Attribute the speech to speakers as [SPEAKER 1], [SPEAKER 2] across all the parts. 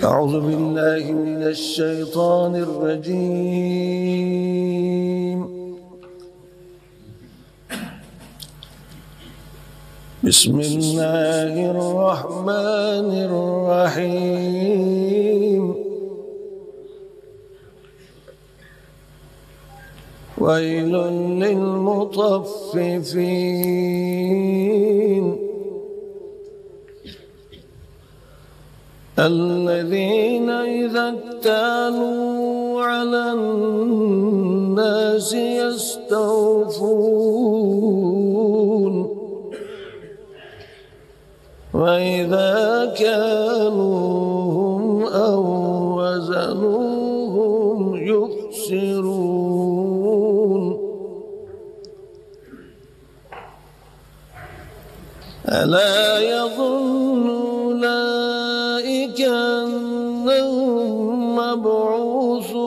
[SPEAKER 1] أعوذ بالله من الشيطان الرجيم. بسم الله الرحمن الرحيم. ويل للمطففين الذين إذا اكتالوا على الناس يستوفون وإذا كالوهم أو وزنوهم يخسرون ألا يظن أولئك أنهم مبعوثون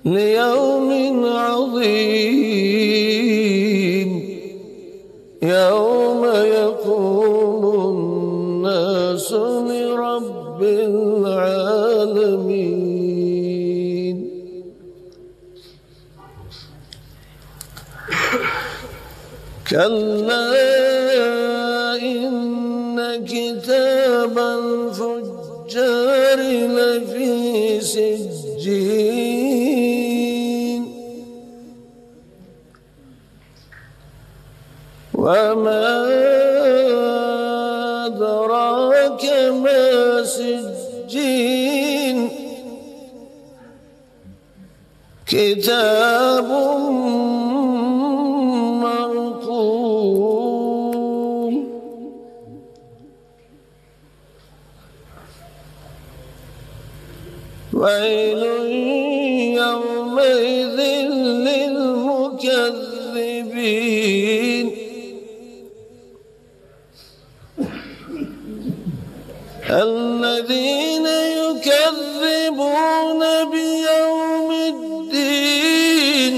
[SPEAKER 1] ليوم عظيم يوم يقوم الناس لرب العالمين. كلا إن كتاب الفجار لفي سجين وما أدراك ما سجين كتاب مرقوم ويل يومئذ للمكذبين الذين يكذبون بيوم الدين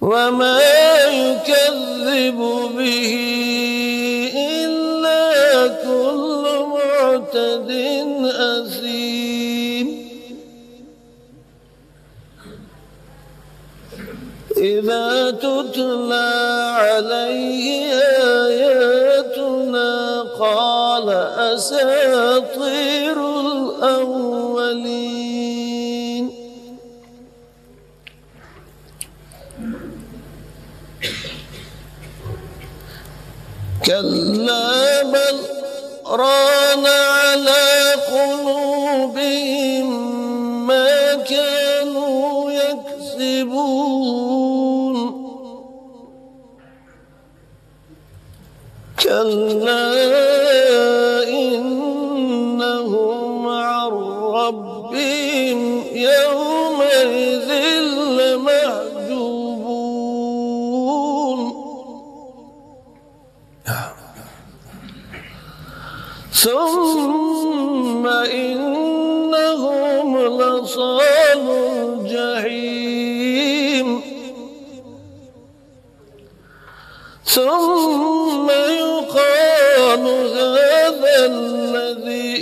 [SPEAKER 1] وما يكذب به إلا كل معتد أثيم إذا تتلى عليه آياتنا قال أساطير الأولين. كلا بل ران على قلوبهم ما كانوا يكسبون كلا إنهم عن ربهم يومئذ لمحجوبون ثم إنهم لصالوا الجحيم ثم يقال هذا الذي